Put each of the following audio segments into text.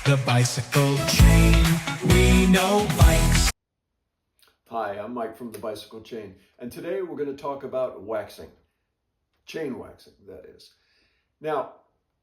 The bicycle chain, we know bikes. Hi, I'm Mike from the Bicycle Chain, and today we're going to talk about waxing. Chain waxing, that is. Now,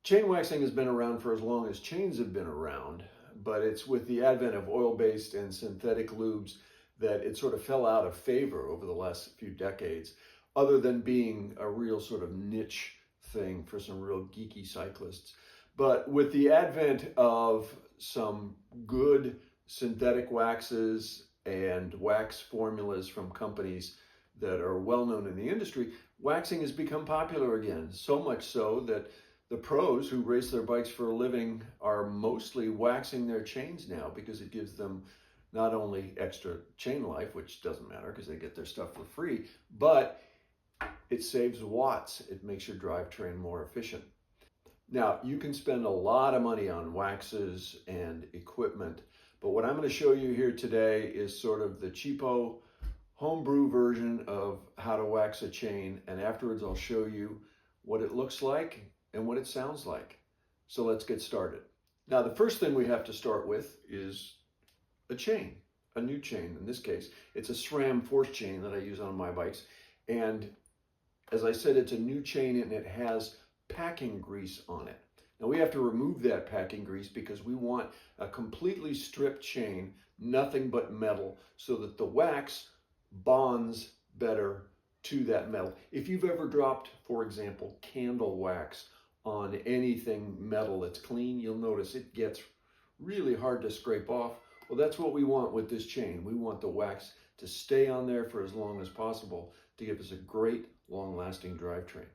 chain waxing has been around for as long as chains have been around, but it's with the advent of oil-based and synthetic lubes that it sort of fell out of favor over the last few decades, other than being a real sort of niche thing for some real geeky cyclists. But with the advent of some good synthetic waxes and wax formulas from companies that are well known in the industry, waxing has become popular again. So much so that the pros who race their bikes for a living are mostly waxing their chains now because it gives them not only extra chain life, which doesn't matter because they get their stuff for free, but it saves watts. It makes your drivetrain more efficient. Now, you can spend a lot of money on waxes and equipment, but what I'm going to show you here today is sort of the cheapo homebrew version of how to wax a chain, and afterwards I'll show you what it looks like and what it sounds like. So let's get started. Now, the first thing we have to start with is a chain, a new chain. In this case, it's a SRAM force chain that I use on my bikes, and as I said, it's a new chain and it has packing grease on it. Now we have to remove that packing grease because we want a completely stripped chain, nothing but metal, so that the wax bonds better to that metal. If you've ever dropped, for example, candle wax on anything metal that's clean, you'll notice it gets really hard to scrape off. Well, that's what we want with this chain. We want the wax to stay on there for as long as possible to give us a great long-lasting drivetrain.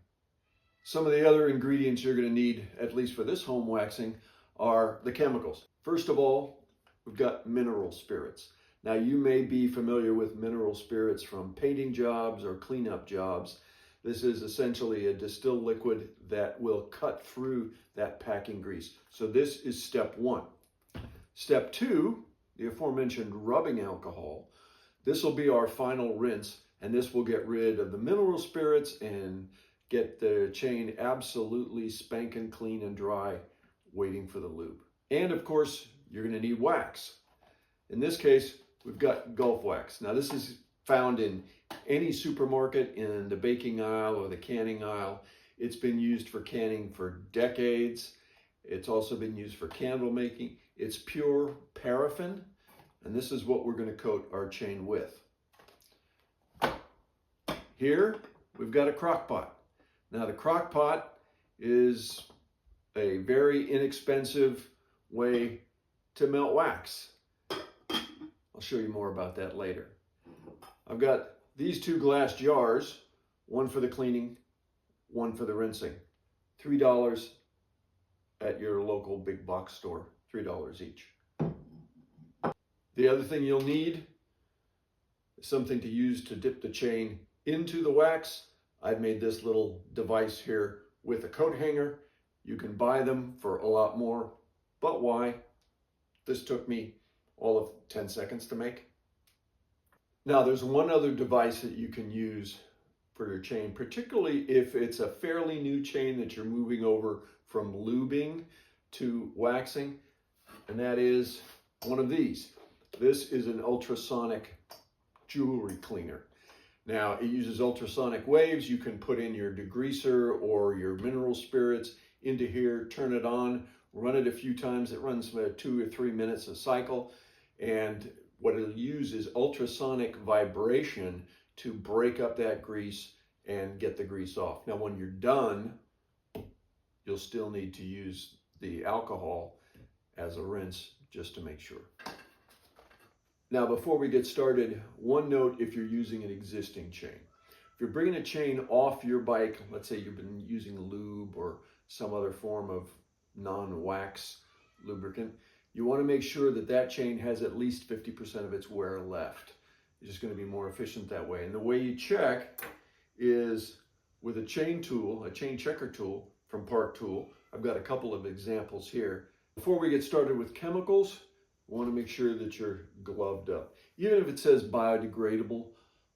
Some of the other ingredients you're going to need, at least for this home waxing, are the chemicals. First of all, we've got mineral spirits. Now, you may be familiar with mineral spirits from painting jobs or cleanup jobs. This is essentially a distilled liquid that will cut through that packing grease. So this is step one. Step two, the aforementioned rubbing alcohol. This will be our final rinse, and this will get rid of the mineral spirits and get the chain absolutely spanking clean and dry, waiting for the lube. And of course, you're going to need wax. In this case, we've got Gulf wax. Now this is found in any supermarket in the baking aisle or the canning aisle. It's been used for canning for decades. It's also been used for candle making. It's pure paraffin, and this is what we're going to coat our chain with. Here, we've got a crock pot. Now, the crock pot is a very inexpensive way to melt wax. I'll show you more about that later. I've got these two glass jars, one for the cleaning, one for the rinsing. $3 at your local big box store, $3 each. The other thing you'll need is something to use to dip the chain into the wax. I've made this little device here with a coat hanger. You can buy them for a lot more, but why? This took me all of 10 seconds to make. Now, there's one other device that you can use for your chain, particularly if it's a fairly new chain that you're moving over from lubing to waxing, and that is one of these. This is an ultrasonic jewelry cleaner. Now, it uses ultrasonic waves. You can put in your degreaser or your mineral spirits into here, turn it on, run it a few times. It runs about 2 or 3 minutes a cycle. And what it'll use is ultrasonic vibration to break up that grease and get the grease off. Now, when you're done, you'll still need to use the alcohol as a rinse just to make sure. Now, before we get started, one note if you're using an existing chain. If you're bringing a chain off your bike, let's say you've been using lube or some other form of non-wax lubricant, you want to make sure that that chain has at least 50% of its wear left. It's just going to be more efficient that way. And the way you check is with a chain tool, a chain checker tool from Park Tool. I've got a couple of examples here. Before we get started with chemicals, you want to make sure that you're gloved up. Even if it says biodegradable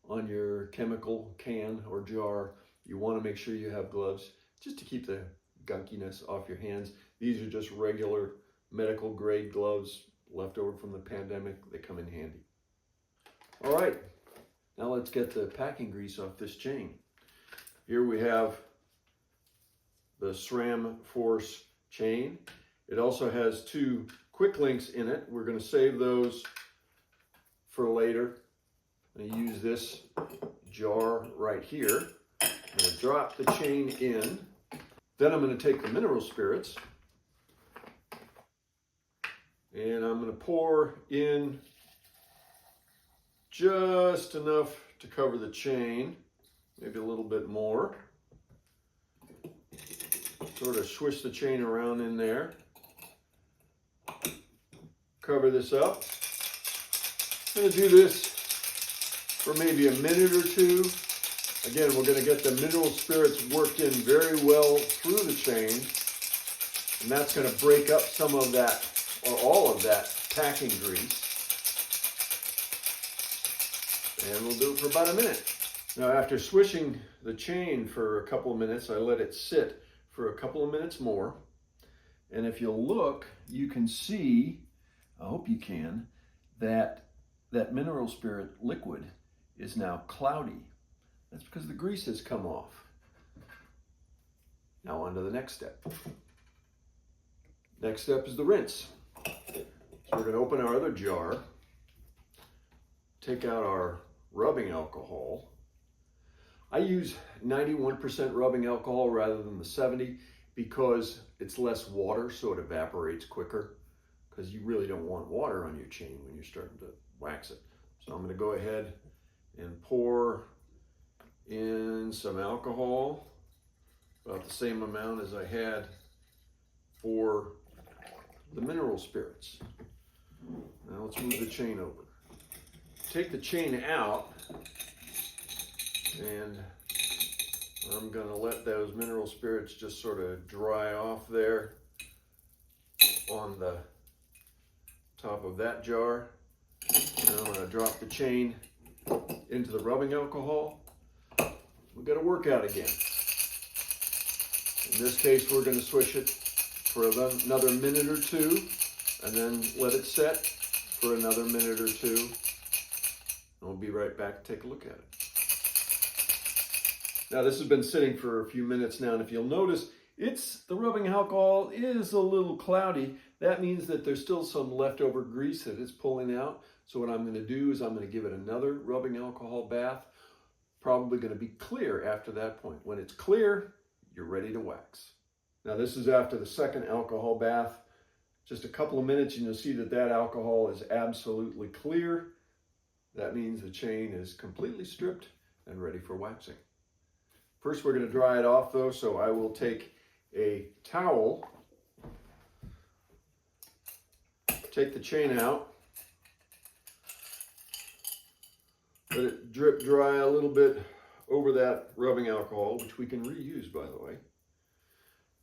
on your chemical can or jar, you want to make sure you have gloves just to keep the gunkiness off your hands. These are just regular medical grade gloves left over from the pandemic. They come in handy. All right, now let's get the packing grease off this chain. Here we have the SRAM Force chain. It also has 2 quick links in it. We're going to save those for later. I'm going to use this jar right here. I'm going to drop the chain in. Then I'm going to take the mineral spirits and I'm going to pour in just enough to cover the chain, maybe a little bit more. Sort of swish the chain around in there. Cover this up. I'm going to do this for maybe a minute or 2. Again, we're going to get the mineral spirits worked in very well through the chain, and that's going to break up some of that, or all of that, packing grease. And we'll do it for about a minute. Now, after swishing the chain for a couple of minutes, I let it sit for a couple of minutes more. And if you'll look, you can see, I hope you can, that that mineral spirit liquid is now cloudy. That's because the grease has come off. Now on to the next step. Next step is the rinse. So we're going to open our other jar, take out our rubbing alcohol. I use 91% rubbing alcohol rather than the 70 because it's less water, so it evaporates quicker, because you really don't want water on your chain when you're starting to wax it. So I'm going to go ahead and pour in some alcohol, about the same amount as I had for the mineral spirits. Now let's move the chain over. Take the chain out, and I'm going to let those mineral spirits just sort of dry off there on the top of that jar. Now I'm going to drop the chain into the rubbing alcohol. We've got to work out again. In this case, we're going to swish it for another minute or 2, and then let it set for another minute or 2. And we'll be right back to take a look at it. Now, this has been sitting for a few minutes now, and if you'll notice, the rubbing alcohol is a little cloudy. That means that there's still some leftover grease that it's pulling out. So what I'm going to do is I'm going to give it another rubbing alcohol bath. Probably going to be clear after that point. When it's clear, you're ready to wax. Now this is after the second alcohol bath. Just a couple of minutes and you'll see that that alcohol is absolutely clear. That means the chain is completely stripped and ready for waxing. First we're going to dry it off though, so I will take a towel, take the chain out, let it drip dry a little bit over that rubbing alcohol, which we can reuse, by the way.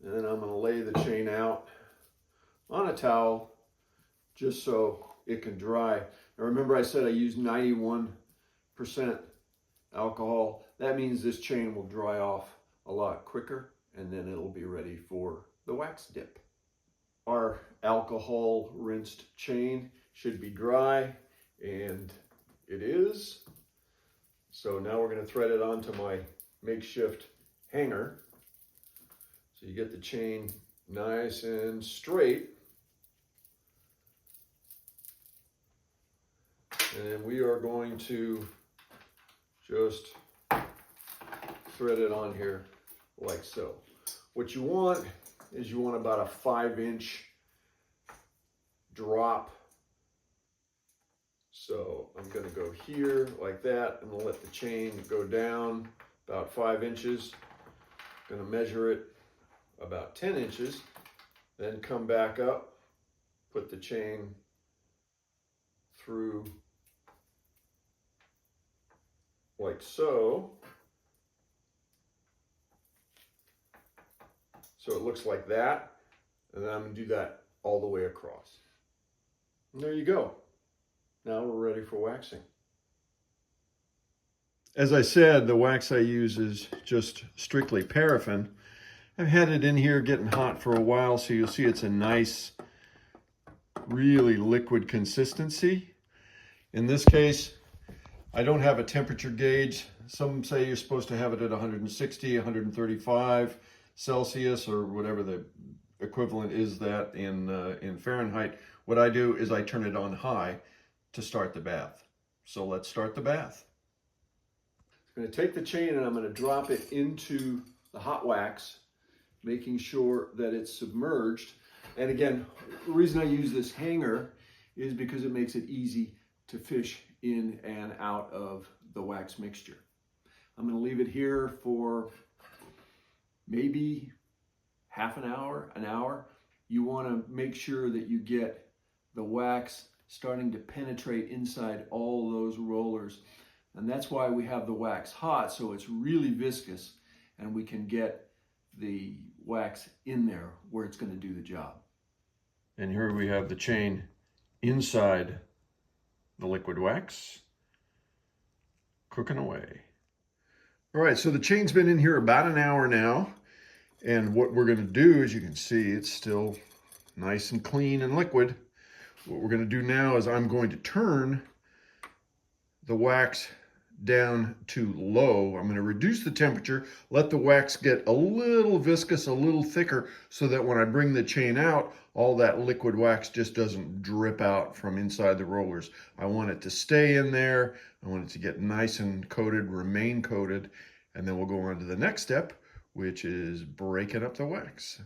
And then I'm going to lay the chain out on a towel just so it can dry. Now remember I said I used 91% alcohol. That means this chain will dry off a lot quicker, and then it'll be ready for the wax dip. Our alcohol rinsed chain should be dry, and it is. So now we're going to thread it onto my makeshift hanger. So you get the chain nice and straight. And then we are going to just thread it on here like so. What you want is you want about a 5-inch drop. So I'm going to go here like that, and we'll let the chain go down about 5 inches. I'm going to measure it about 10 inches, then come back up, put the chain through like so. So it looks like that, and then I'm going to do that all the way across. And there you go. Now we're ready for waxing. As I said, the wax I use is just strictly paraffin. I've had it in here getting hot for a while, so you'll see it's a nice really liquid consistency. In this case, I don't have a temperature gauge. Some say you're supposed to have it at 160, 135 Celsius, or whatever the equivalent is that in Fahrenheit. What I do is I turn it on high to start the bath. So let's start the bath. I'm going to take the chain and I'm going to drop it into the hot wax, making sure that it's submerged. And again, the reason I use this hanger is because it makes it easy to fish in and out of the wax mixture. I'm going to leave it here for maybe half an hour. You want to make sure that you get the wax starting to penetrate inside all those rollers. And that's why we have the wax hot, so it's really viscous and we can get the wax in there where it's going to do the job. And here we have the chain inside the liquid wax, cooking away. All right, so the chain's been in here about an hour now. And what we're going to do, as you can see, it's still nice and clean and liquid. What we're going to do now is I'm going to turn the wax down to low. I'm going to reduce the temperature, let the wax get a little viscous, a little thicker, so that when I bring the chain out, all that liquid wax just doesn't drip out from inside the rollers. I want it to stay in there. I want it to get nice and coated, remain coated, and then we'll go on to the next step, which is breaking up the wax.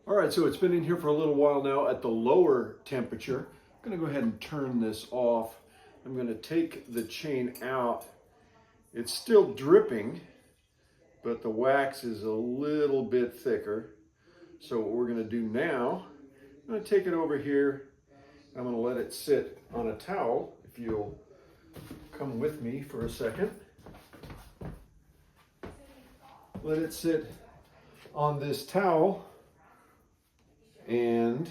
All right, so it's been in here for a little while now at the lower temperature. I'm going to go ahead and turn this off. I'm going to take the chain out. It's still dripping, but the wax is a little bit thicker. So what we're going to do now, I'm going to take it over here. I'm going to let it sit on a towel. If you'll come with me for a second. Let it sit on this towel. And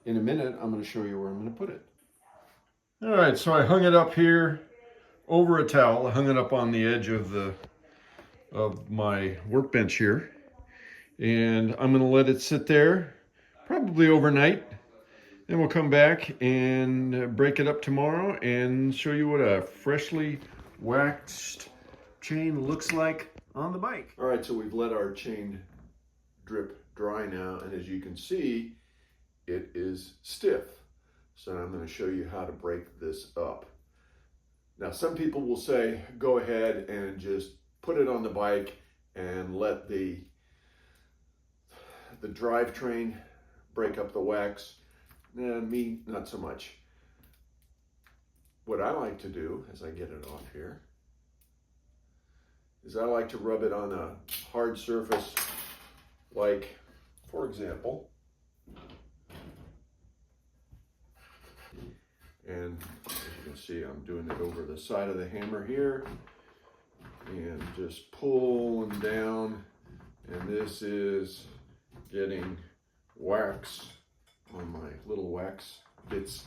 in a minute, I'm going to show you where I'm going to put it. All right, so I hung it up here over a towel. I hung it up on the edge of my workbench here. And I'm going to let it sit there probably overnight. Then we'll come back and break it up tomorrow and show you what a freshly waxed chain looks like on the bike. All right, so we've let our chain drip dry now, and as you can see, it is stiff. So I'm going to show you how to break this up. Now, some people will say, go ahead and just put it on the bike and let the drivetrain break up the wax. Me, not so much. What I like to do, as I get it off here, is I like to rub it on a hard surface, like, for example, and as you can see, I'm doing it over the side of the hammer here, and just pulling down, and this is getting wax on my little wax bits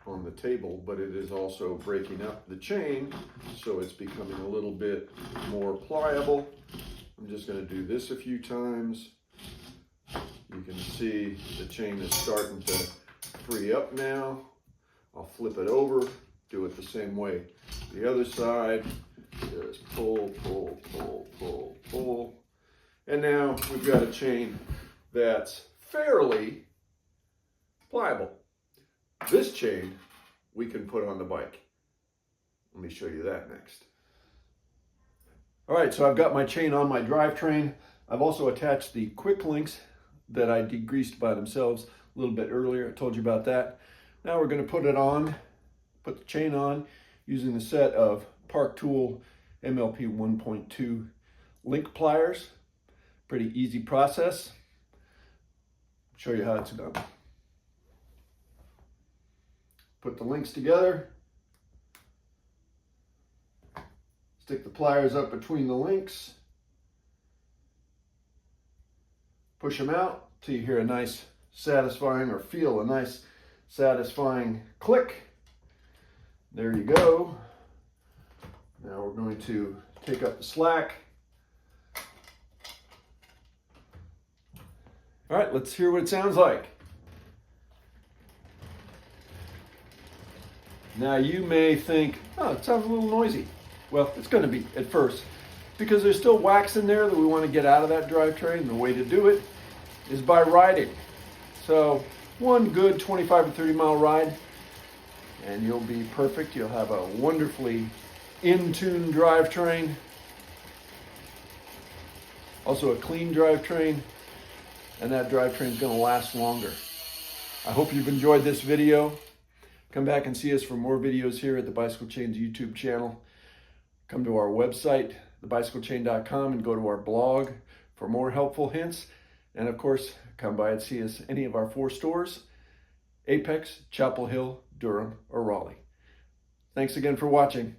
on the table, but it is also breaking up the chain, so it's becoming a little bit more pliable. I'm just going to do this a few times. You can see the chain is starting to free up now. I'll flip it over, do it the same way. The other side, just pull, pull, pull, pull, pull. And now we've got a chain that's fairly pliable. This chain we can put on the bike. Let me show you that next. All right, so I've got my chain on my drivetrain. I've also attached the quick links that I degreased by themselves a little bit earlier. I told you about that. Now we're going to put the chain on using the set of Park Tool MLP 1.2 link pliers. Pretty easy process. Show you how it's done. Put the links together. Stick the pliers up between the links. Push them out till you hear a nice satisfying, or feel a nice satisfying click. There you go. Now we're going to take up the slack. All right, let's hear what it sounds like. Now you may think, oh, it sounds a little noisy. Well, it's going to be at first because there's still wax in there that we want to get out of that drivetrain. The way to do it is by riding. So one good 25 or 30 mile ride and you'll be perfect. You'll have a wonderfully in-tune drivetrain. Also a clean drivetrain, and that drivetrain is going to last longer. I hope you've enjoyed this video. Come back and see us for more videos here at the Bicycle Chains YouTube channel. Come to our website, thebicyclechain.com, and go to our blog for more helpful hints. And of course, come by and see us any of our 4 stores: Apex, Chapel Hill, Durham, or Raleigh. Thanks again for watching.